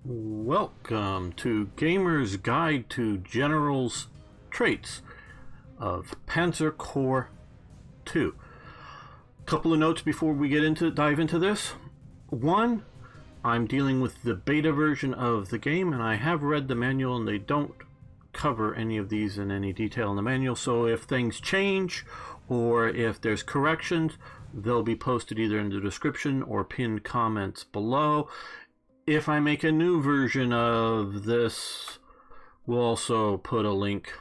Welcome to Gamer's Guide to General's Traits of Panzer Corps 2. Couple of notes before we dive into this. One, I'm dealing with the beta version of the game, and I have read the manual, and they don't cover any of these in any detail in the manual. So if things change or if there's corrections, they'll be posted either in the description or pinned comments below. If I make a new version of this, we'll also put a link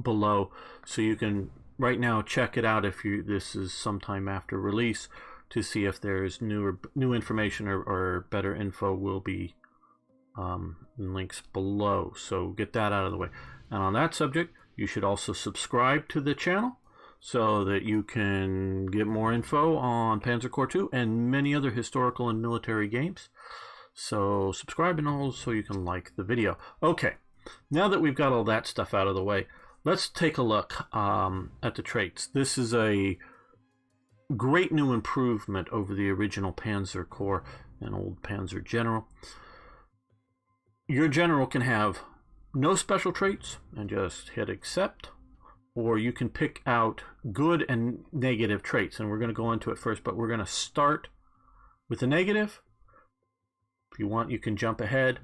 below so you can right now check it out if this is sometime after release to see if there's new information or better info will be links below. So get that out of the way. And on that subject, you should also subscribe to the channel so that you can get more info on Panzer Corps 2 and many other historical and military games. So subscribe and also you can like the video. Okay, now that we've got all that stuff out of the way, let's take a look at the traits. This is a great new improvement over the original Panzer Corps and old Panzer General. Your general can have no special traits and just hit accept, or you can pick out good and negative traits, and we're going to go into it first, but we're going to start with the negative. If you want, you can jump ahead.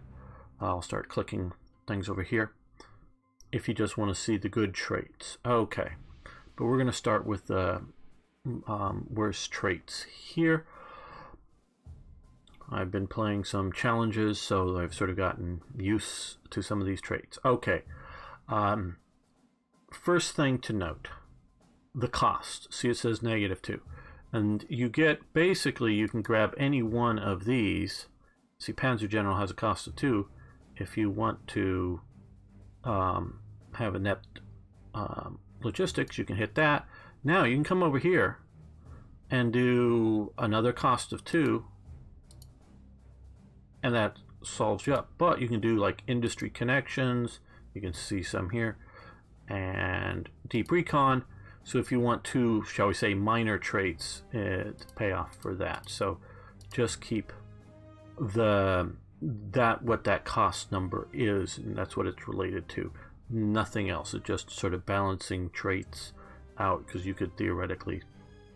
I'll start clicking things over here if you just want to see the good traits. Okay, but we're going to start with the worst traits here. I've been playing some challenges, so I've sort of gotten used to some of these traits. Okay, first thing to note, the cost. See, it says -2, and you get, basically you can grab any one of these. See, Panzer General has a cost of 2. If you want to have Inept Logistics, you can hit that. Now you can come over here and do another cost of 2, and that solves you up. But you can do like Industry Connections, you can see some here, and Deep Recon. So if you want to, shall we say, minor traits, to pay off for that. So just keep what that cost number is, and that's what it's related to. Nothing else. It's just sort of balancing traits out, because you could theoretically,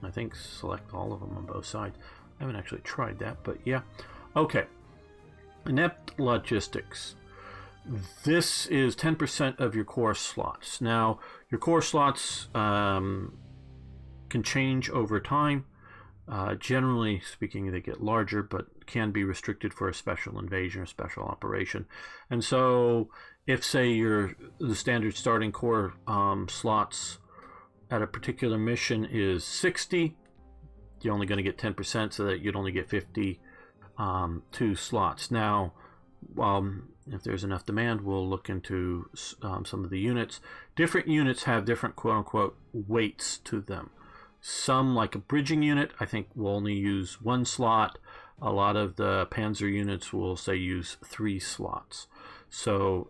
I think, select all of them on both sides. I haven't actually tried that, but yeah. Okay, Inept Logistics. This is 10% of your core slots. Now, your core slots can change over time. Generally speaking, they get larger, but can be restricted for a special invasion or special operation. And so if, say, the standard starting core slots at a particular mission is 60, you're only going to get 10%, so that you'd only get 52 slots. Now, if there's enough demand, we'll look into some of the units. Different units have different quote-unquote weights to them. Some, like a bridging unit, I think will only use 1 slot. A lot of the Panzer units will, say, use 3 slots. So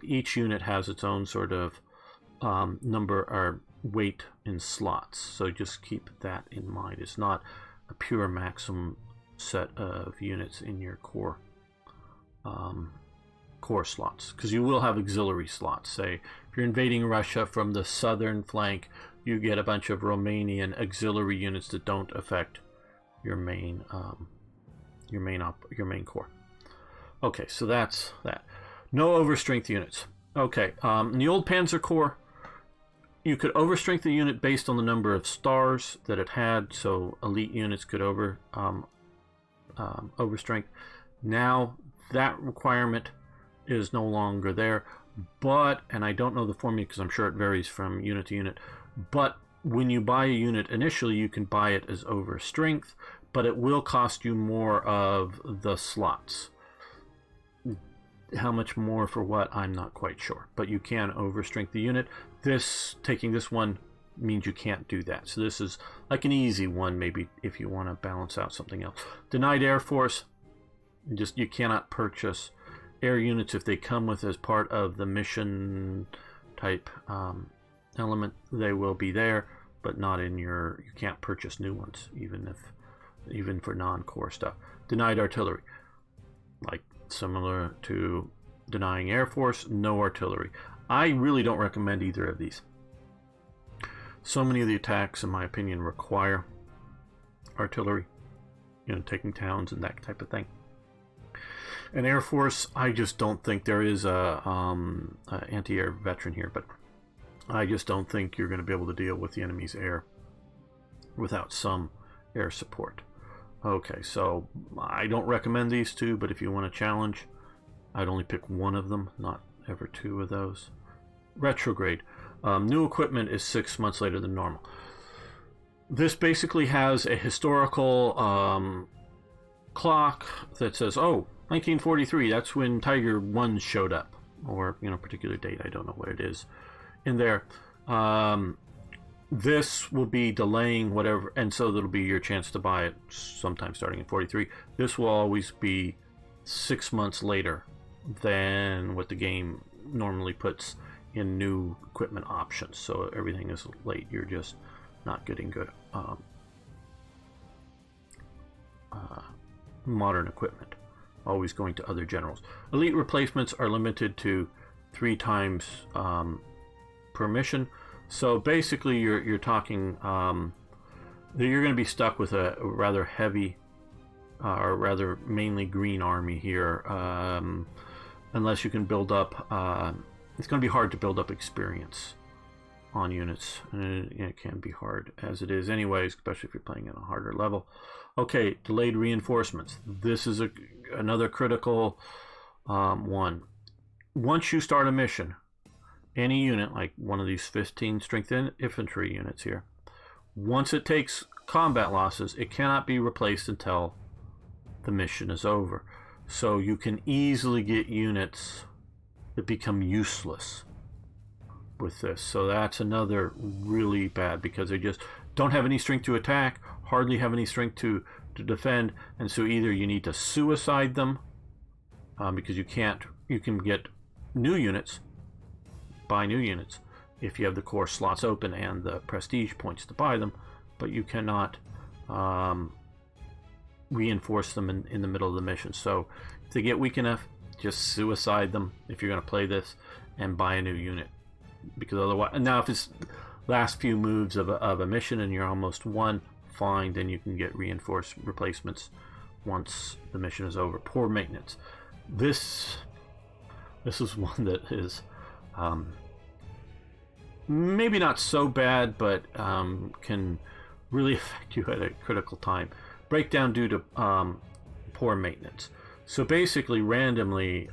each unit has its own sort of number or weight in slots. So just keep that in mind. It's not a pure maximum set of units in your core slots, because you will have auxiliary slots. Say if you're invading Russia from the southern flank, you get a bunch of Romanian auxiliary units that don't affect your main core. Okay, so that's that. No overstrength units. Okay, in the old Panzer Corps, you could overstrength the unit based on the number of stars that it had. So elite units could overstrength. Now that requirement is no longer there. But, and I don't know the formula because I'm sure it varies from unit to unit, but when you buy a unit initially, you can buy it as overstrength, but it will cost you more of the slots. How much more for what, I'm not quite sure, but you can overstrength the unit. Taking this one means you can't do that. So this is like an easy one, maybe, if you want to balance out something else. Denied Air Force, you cannot purchase air units if they come with as part of the mission type element. They will be there, but not in you can't purchase new ones, even for non-core stuff. Denied artillery, like Similar to denying Air Force, no artillery. I really don't recommend either of these. So many of the attacks, in my opinion, require artillery, you know, taking towns and that type of thing. And Air Force, I just don't think there is a anti-air veteran here, but I just don't think you're going to be able to deal with the enemy's air without some air support. Okay, so I don't recommend these two, but if you want to challenge, I'd only pick one of them, not ever two of those. Retrograde. New equipment is 6 months later than normal. This basically has a historical clock that says, oh, 1943, that's when Tiger 1 showed up. Or, you know, particular date, I don't know what it is in there. This will be delaying whatever, and so that'll be your chance to buy it sometime starting in 43. This will always be 6 months later than what the game normally puts in new equipment options. So everything is late. You're just not getting good modern equipment. Always going to other generals. Elite replacements are limited to 3 times per mission. So basically, you're talking that you're going to be stuck with a rather heavy, or rather mainly green army here, unless you can build up. It's going to be hard to build up experience on units, and it can be hard as it is, anyways, especially if you're playing at a harder level. Okay, delayed reinforcements. This is another critical one. Once you start a mission, any unit, like one of these 15 strength infantry units here, once it takes combat losses, it cannot be replaced until the mission is over. So you can easily get units that become useless with this. So that's another really bad, because they just don't have any strength to attack, hardly have any strength to defend, and so either you need to suicide them, because you can get new units, buy new units if you have the core slots open and the prestige points to buy them, but you cannot reinforce them in the middle of the mission. So if they get weak enough, just suicide them if you're going to play this and buy a new unit, because otherwise, now if it's last few moves of a mission and you're almost won, fine, then you can get reinforced replacements once the mission is over. Poor maintenance. This is one that is maybe not so bad, but can really affect you at a critical time. Breakdown due to poor maintenance. So basically, randomly,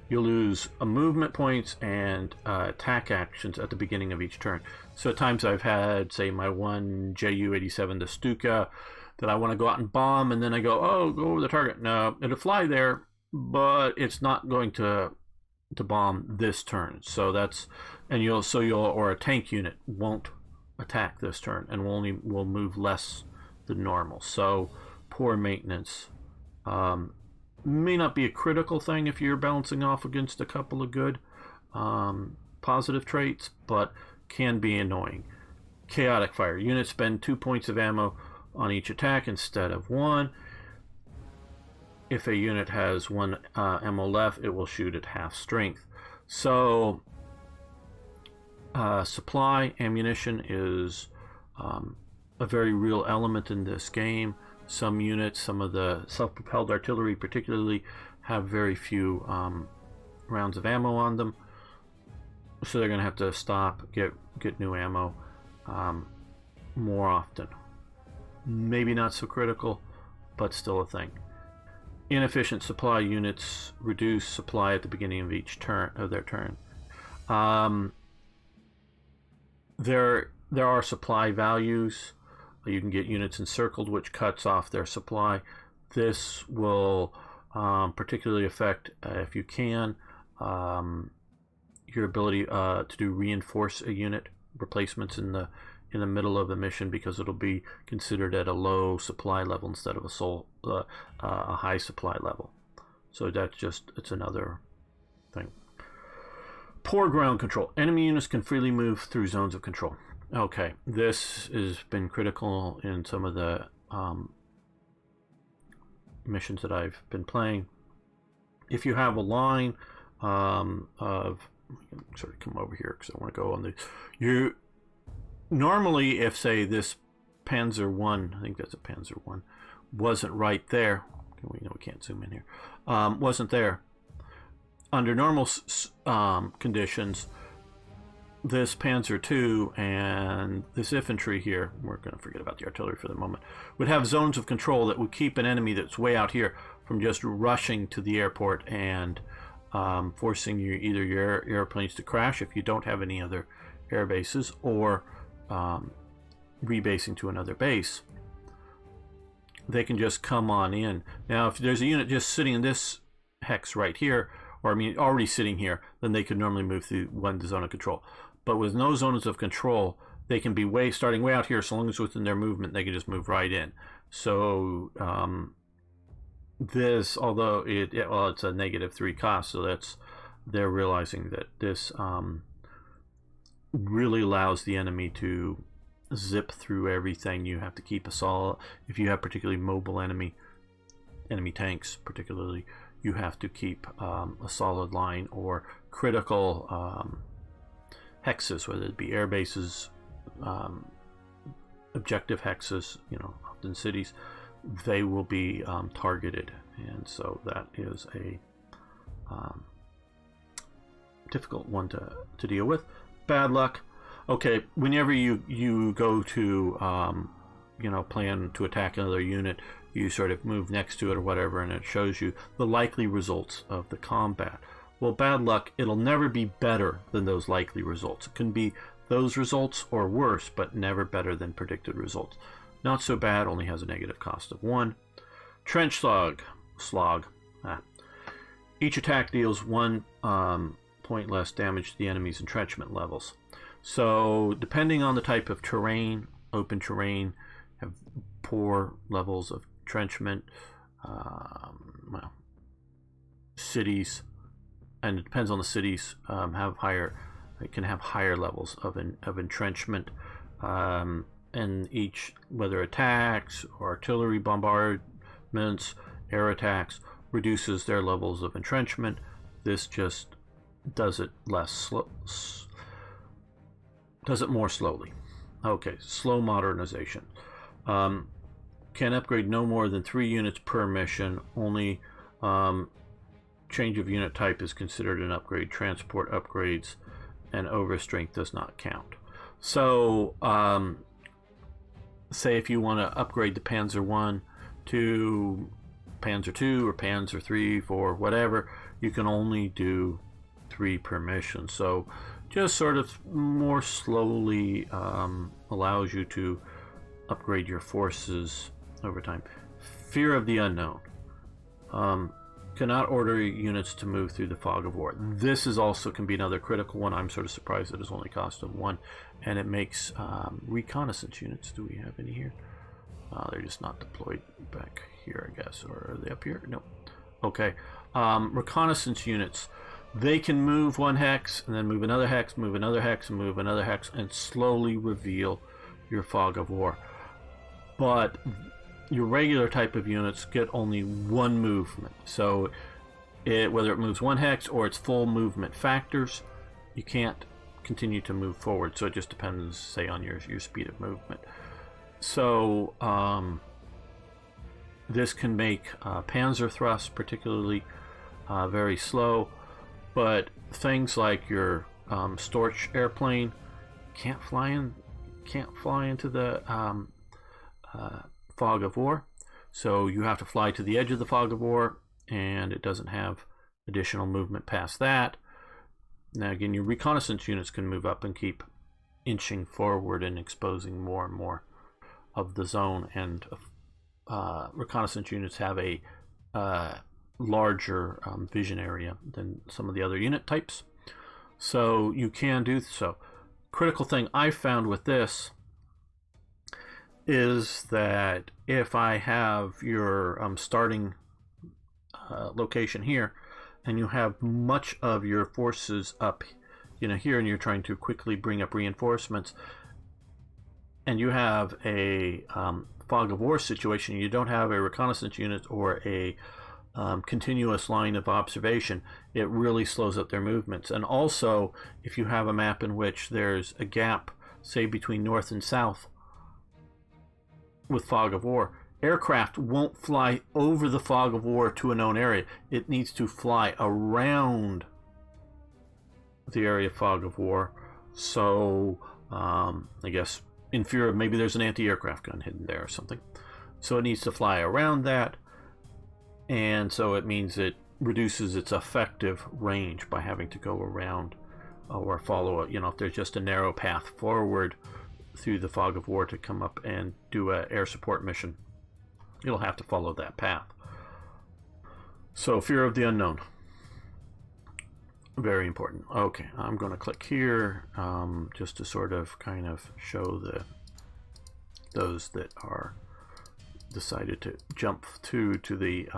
you'll lose movement points and attack actions at the beginning of each turn. So at times I've had, say, my one Ju-87, the Stuka, that I want to go out and bomb, and then I go, oh, go over the target. No, it'll fly there, but it's not going to bomb this turn. So that's, and or a tank unit won't attack this turn and will move less than normal. So poor maintenance. May not be a critical thing if you're balancing off against a couple of good positive traits, but can be annoying. Chaotic fire. Units spend 2 points of ammo on each attack instead of 1. If a unit has 1 ammo left, it will shoot at half strength. So supply ammunition is a very real element in this game. Some units, some of the self-propelled artillery particularly, have very few rounds of ammo on them, so they're going to have to stop, get new ammo more often. Maybe not so critical, but still a thing. Inefficient supply units reduce supply at the beginning of each turn of their turn. There are supply values. You can get units encircled, which cuts off their supply. This will particularly affect, if you can, your ability to do reinforce a unit replacements in the middle of a mission, because it'll be considered at a low supply level instead of a high supply level. So it's another thing. Poor ground control. Enemy units can freely move through zones of control. Okay, this has been critical in some of the missions that I've been playing. if you have a line of, sort of come over here because I want to go on the, you normally, if say this Panzer 1, I think that's a Panzer 1, wasn't right there, we can't zoom in here, wasn't there, under normal conditions, this Panzer 2 and this infantry here, we're going to forget about the artillery for the moment, would have zones of control that would keep an enemy that's way out here from just rushing to the airport and forcing either your airplanes to crash if you don't have any other air bases, or rebasing to another base. They can just come on in. Now, if there's a unit just sitting in this hex right here, or I mean already sitting here, then they could normally move through one zone of control. But with no zones of control, they can be starting way out here. So long as within their movement, they can just move right in. So this, although it's a -3 cost, so they're realizing that this really allows the enemy to zip through everything. You have to keep a solid, if you have particularly mobile enemy tanks particularly, you have to keep a solid line or critical hexes, whether it be air bases, objective hexes, often cities, they will be targeted, and so that is a difficult one to deal with. Bad luck. Okay, whenever you go to plan to attack another unit, you sort of move next to it or whatever, and it shows you the likely results of the combat. Well, bad luck, it'll never be better than those likely results. It can be those results or worse, but never better than predicted results. Not so bad, only has a negative cost of 1. Trench slog. Each attack deals 1 point less damage to the enemy's entrenchment levels. So depending on the type of terrain, open terrain, have poor levels of entrenchment, cities, and it depends on the cities, it can have higher levels of entrenchment, and each, whether attacks or artillery bombardments, air attacks, reduces their levels of entrenchment. This just does it does it more slowly. Okay, slow modernization. Can upgrade no more than 3 units per mission. Only change of unit type is considered an upgrade. Transport upgrades and overstrength does not count. So say if you want to upgrade the Panzer 1 to Panzer 2 or Panzer 3, 4, whatever, you can only do 3 per mission. So just sort of more slowly allows you to upgrade your forces over time. Fear of the unknown. Cannot order units to move through the fog of war. This is also can be another critical one. I'm sort of surprised that it's only cost of 1, and it makes reconnaissance units. Do we have any here? They're just not deployed back here, I guess, or are they up here? No. Okay. Reconnaissance units. They can move 1 hex and then move another hex, move another hex, and move another hex, and slowly reveal your fog of war. But your regular type of units get only 1 movement. So whether it moves 1 hex or its full movement factors, you can't continue to move forward. So it just depends, say, on your speed of movement. So this can make Panzer thrusts particularly very slow. But things like your Storch airplane can't fly into the fog of war, so you have to fly to the edge of the fog of war, and it doesn't have additional movement past that. Now again, your reconnaissance units can move up and keep inching forward and exposing more and more of the zone, and reconnaissance units have a larger vision area than some of the other unit types, so you can do so. Critical thing I found with this is that if I have your starting location here, and you have much of your forces up here, and you're trying to quickly bring up reinforcements, and you have a fog of war situation, you don't have a reconnaissance unit or a continuous line of observation, it really slows up their movements. And also, if you have a map in which there's a gap, say between north and south with fog of war, aircraft won't fly over the fog of war to a known area. It needs to fly around the area of fog of war. So I guess in fear of maybe there's an anti-aircraft gun hidden there or something. So it needs to fly around that, and so it means it reduces its effective range by having to go around or follow it. If there's just a narrow path forward through the fog of war to come up and do an air support mission, you'll have to follow that path. So fear of the unknown, very important. Okay, I'm going to click here just to sort of kind of show those that are decided to jump to the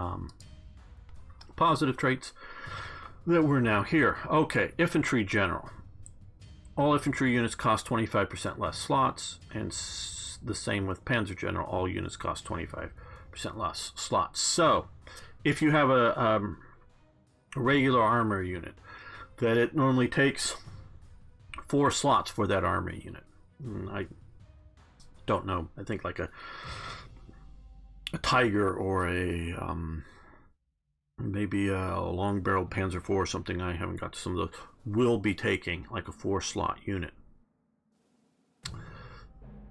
positive traits that we're now here. Okay, Infantry General. All infantry units cost 25% less slots, and the same with Panzer General. All units cost 25% less slots. So, if you have a regular armor unit, that it normally takes 4 slots for that armor unit. I don't know. I think like a Tiger or a maybe a long-barreled Panzer IV or something. I haven't got to some of those. Will be taking like a 4-slot unit.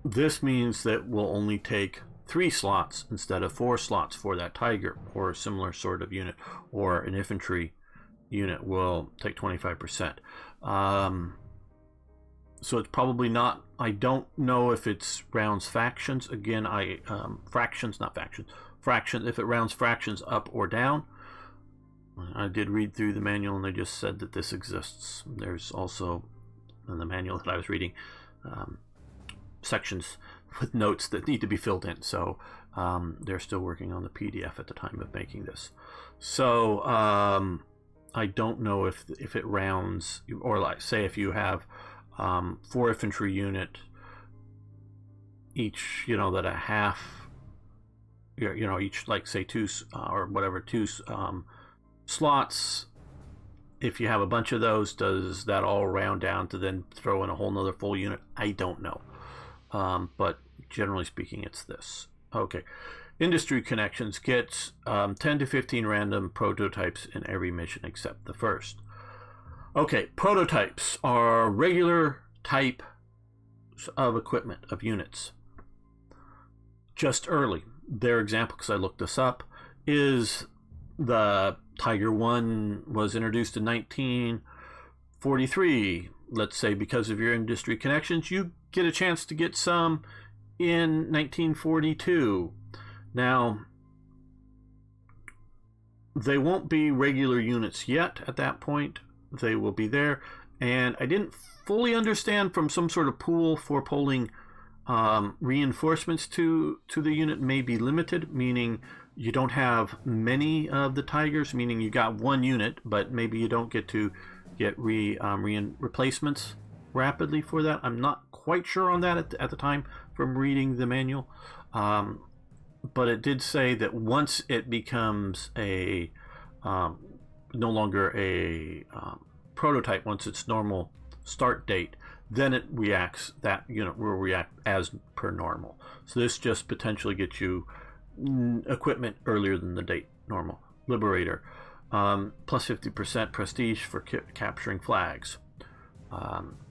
This means that we'll only take 3 slots instead of 4 slots for that Tiger or a similar sort of unit, or an infantry unit will take 25%. So it's probably not. I don't know if it's rounds factions. Again, fractions, not factions. Fractions. If it rounds fractions up or down. I did read through the manual, and they just said that this exists. There's also in the manual that I was reading sections with notes that need to be filled in. So they're still working on the PDF at the time of making this. So I don't know if it rounds, or like say if you have 4 infantry unit, each that a half, each like say 2 or whatever 2 slots. If you have a bunch of those, does that all round down to then throw in a whole nother full unit? I don't know, but generally speaking, it's this. Okay, industry connections gets 10 to 15 random prototypes in every mission except the first. Okay, prototypes are regular type of equipment, of units. Just early, their example, because I looked this up, is the Tiger 1 was introduced in 1943. Let's say because of your industry connections, you get a chance to get some in 1942. Now, they won't be regular units yet at that point. They will be there, and I didn't fully understand from some sort of pool for polling reinforcements to the unit may be limited, meaning you don't have many of the Tigers, meaning you got 1 unit, but maybe you don't get to get replacements rapidly for that. I'm not quite sure on that at the time from reading the manual, but it did say that once it becomes a no longer a prototype, once its normal start date, then it reacts, that unit will react as per normal. So this just potentially gets you equipment earlier than the date normal. Liberator, plus 50% prestige for capturing flags.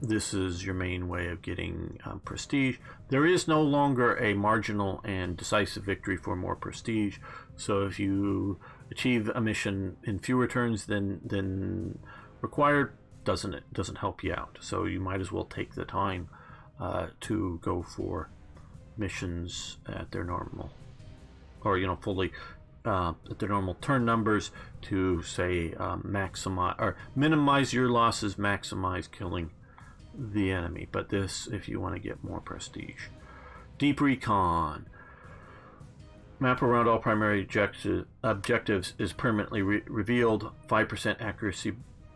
This is your main way of getting prestige. There is no longer a marginal and decisive victory for more prestige. So if you achieve a mission in fewer turns than required, it doesn't help you out. So you might as well take the time to go for missions at their normal, or fully at their normal turn numbers, to say maximize or minimize your losses, maximize killing the enemy. But this, if you want to get more prestige. Deep Recon. Map around all primary objectives is permanently revealed. 5% accuracy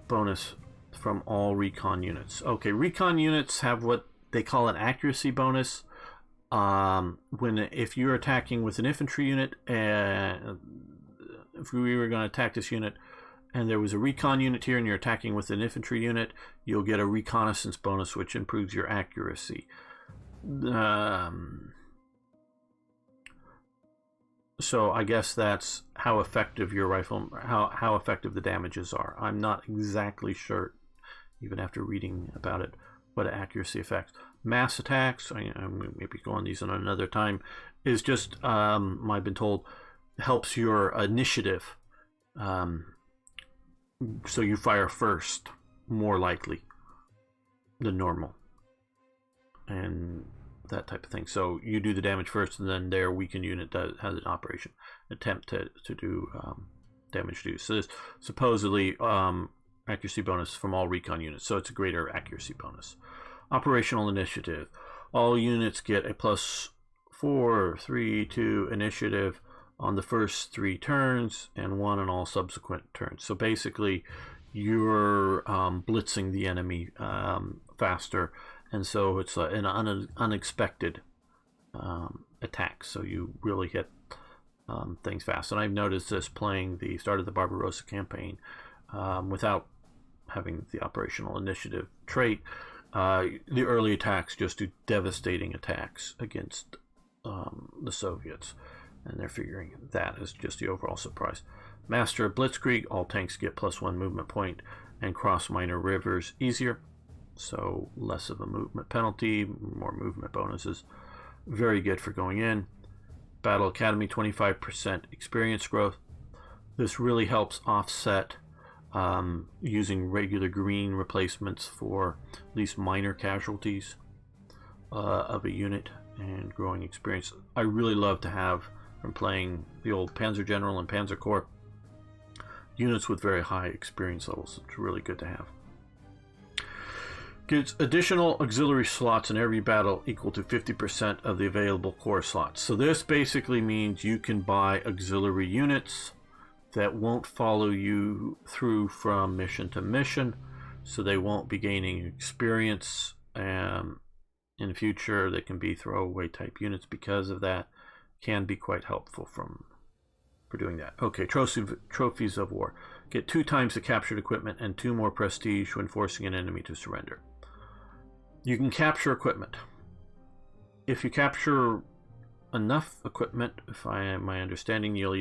bonus from all recon units. Okay, recon units have what they call an accuracy bonus. If you're attacking with an infantry unit, if we were going to attack this unit, and there was a recon unit here, and you're attacking with an infantry unit, you'll get a reconnaissance bonus, which improves your accuracy. So I guess that's how effective your rifle, how effective the damages are. I'm not exactly sure, even after reading about it, what accuracy affects. Mass attacks, I'm maybe go on these on another time, is just, I've been told, helps your initiative. So you fire first, more likely than normal, and that type of thing. So you do the damage first, and then their weakened unit has an operation attempt to do damage to. So this supposedly accuracy bonus from all recon units, so it's a greater accuracy bonus. Operational initiative. All units get a +4, 3, 2 initiative on the first 3 turns and 1 on all subsequent turns. So basically, you're blitzing the enemy faster, and so it's an unexpected attack. So you really hit things fast. And I've noticed this playing the start of the Barbarossa campaign without having the operational initiative trait. The early attacks just do devastating attacks against the Soviets, and they're figuring that as just the overall surprise. Master of Blitzkrieg, all tanks get +1 movement point and cross minor rivers easier, so less of a movement penalty, more movement bonuses. Very good for going in. Battle Academy, 25% experience growth. This really helps offset using regular green replacements for at least minor casualties of a unit and growing experience. I really love to have, from playing the old Panzer General and Panzer Corps, units with very high experience levels. It's really good to have. Gives additional auxiliary slots in every battle equal to 50% of the available core slots. So this basically means you can buy auxiliary units that won't follow you through from mission to mission, so they won't be gaining experience in the future. They can be throwaway type units because of that. Can be quite helpful for doing that. Okay, trophies of war. Get 2 times the captured equipment and 2 more prestige when forcing an enemy to surrender. You can capture equipment. If you capture enough equipment, my understanding, you'll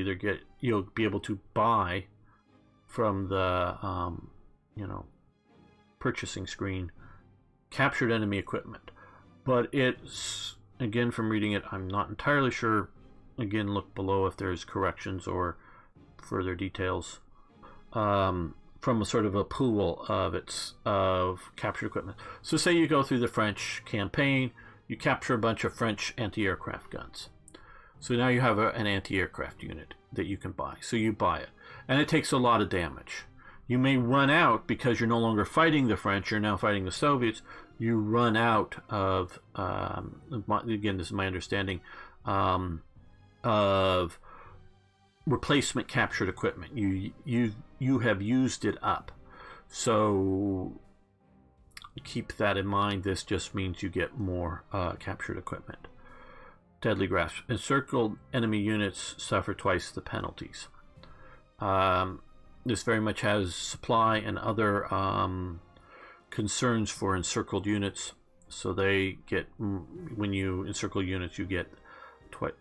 be able to buy from the purchasing screen captured enemy equipment. But it's, again, from reading it, I'm not entirely sure. Again, look below if there's corrections or further details from a sort of a pool of captured equipment. So say you go through the French campaign, you capture a bunch of French anti-aircraft guns. So now you have an anti-aircraft unit that you can buy. So you buy it, and it takes a lot of damage. You may run out because you're no longer fighting the French, you're now fighting the Soviets. You run out of, again, this is my understanding, of replacement captured equipment. You have used it up. So keep that in mind. This just means you get more captured equipment. Deadly Grasp. Encircled enemy units suffer twice the penalties. This very much has supply and other concerns for encircled units. So they get, when you encircle units,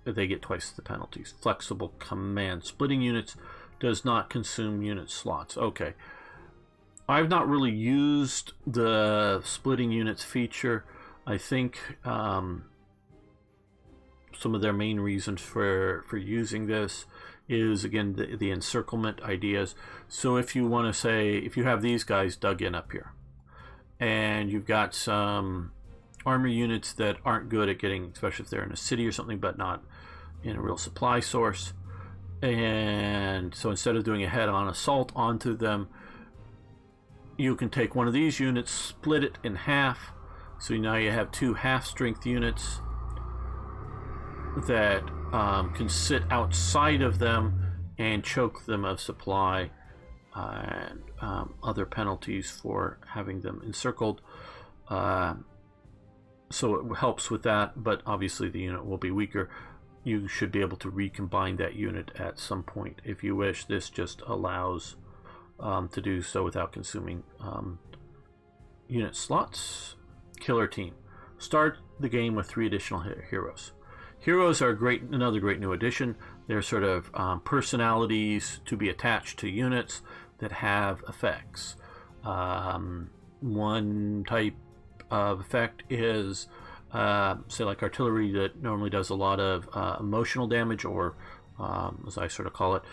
they get twice the penalties. Flexible command. Splitting units does not consume unit slots. Okay. I've not really used the splitting units feature. I think some of their main reasons for using this is, again, the encirclement ideas. So if you want to say, if you have these guys dug in up here, and you've got some armor units that aren't good at getting, especially if they're in a city or something, but not in a real supply source, and so instead of doing a head-on assault onto them, you can take one of these units, split it in half, so now you have 2 half-strength units that can sit outside of them and choke them of supply and other penalties for having them encircled. So it helps with that, but obviously the unit will be weaker. you should be able to recombine that unit at some point if you wish. This just allows to do so without consuming unit slots. Killer team. Start the game with 3 additional heroes. Heroes are another great new addition. They're sort of personalities to be attached to units that have effects. One type of effect is, say, like artillery, that normally does a lot of emotional damage, or as I sort of call it,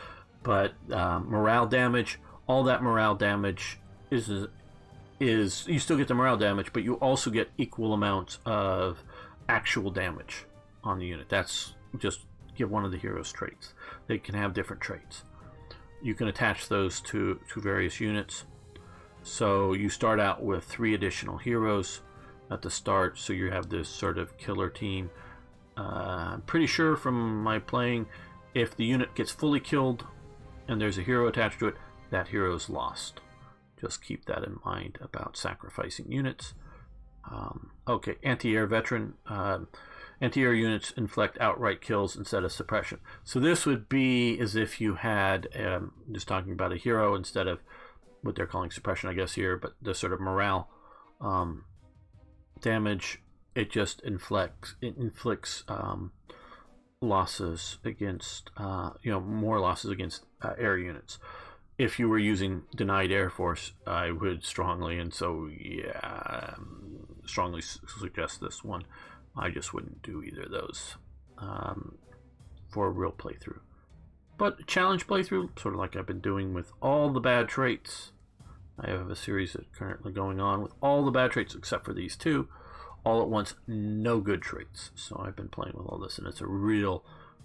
but morale damage. All that morale damage is you still get the morale damage, but you also get equal amounts of actual damage on the unit. That's just give one of the heroes traits. They can have different traits. You can attach those to various units. So you start out with 3 additional heroes at the start, so you have this sort of killer team. I'm pretty sure from my playing, if the unit gets fully killed and there's a hero attached to it, that hero is lost. Just keep that in mind about sacrificing units. Okay, anti-air veteran. Anti-air units inflict outright kills instead of suppression. So this would be as if you had, just talking about a hero instead of what they're calling suppression, I guess, here, but the sort of morale damage. It just inflicts losses against, more losses against air units. If you were using denied air force, I would strongly suggest this one. I just wouldn't do either of those for a real playthrough. But challenge playthrough, sort of like I've been doing with all the bad traits. I have a series that's currently going on with all the bad traits except for these 2. All at once, no good traits. So I've been playing with all this, and it's a real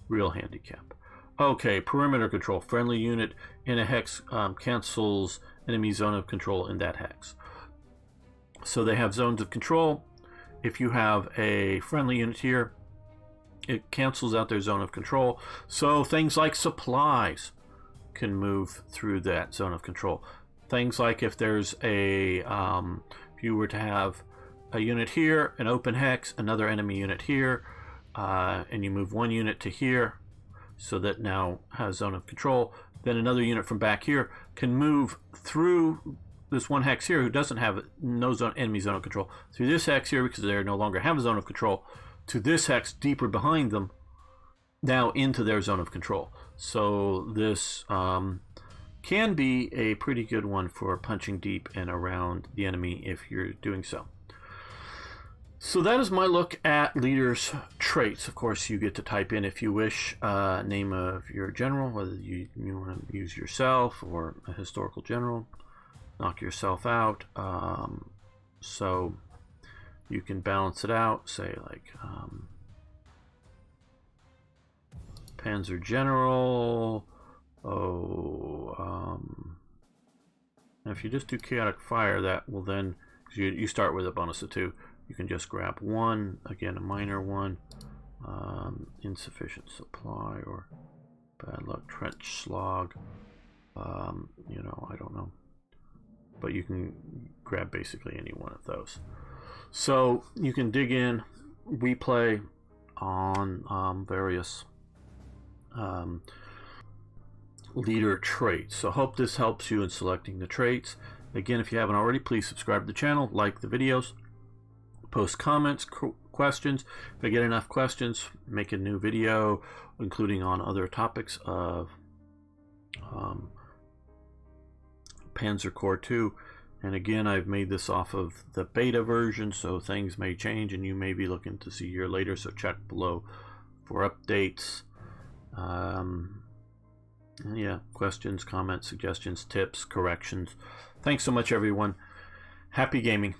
handicap. Okay, perimeter control. Friendly unit in a hex cancels enemy zone of control in that hex. So they have zones of control. If you have a friendly unit here, it cancels out their zone of control. So things like supplies can move through that zone of control. Things like if there's if you were to have a unit here, an open hex, another enemy unit here, and you move one unit to here, so that now has zone of control, then another unit from back here can move through this one hex here who doesn't have enemy zone of control, through this hex here because they no longer have a zone of control, to this hex deeper behind them, now into their zone of control. So this can be a pretty good one for punching deep and around the enemy if you're doing so. So that is my look at leaders' traits. Of course, you get to type in, if you wish, name of your general, whether you want to use yourself or a historical general. Knock yourself out. So you can balance it out. Say like Panzer General. If you just do chaotic fire, that will then, because you start with a bonus of 2. You can just grab 1, again a minor 1, insufficient supply or bad luck, trench slog, I don't know. But you can grab basically any one of those. So you can dig in. We play on various leader traits. So I hope this helps you in selecting the traits. Again, if you haven't already, please subscribe to the channel, like the videos, post comments, questions. If I get enough questions, make a new video, including on other topics of Panzer Corps 2. And again, I've made this off of the beta version, so things may change and you may be looking to see here later, so check below for updates. Yeah, questions, comments, suggestions, tips, corrections. Thanks so much, everyone. Happy gaming.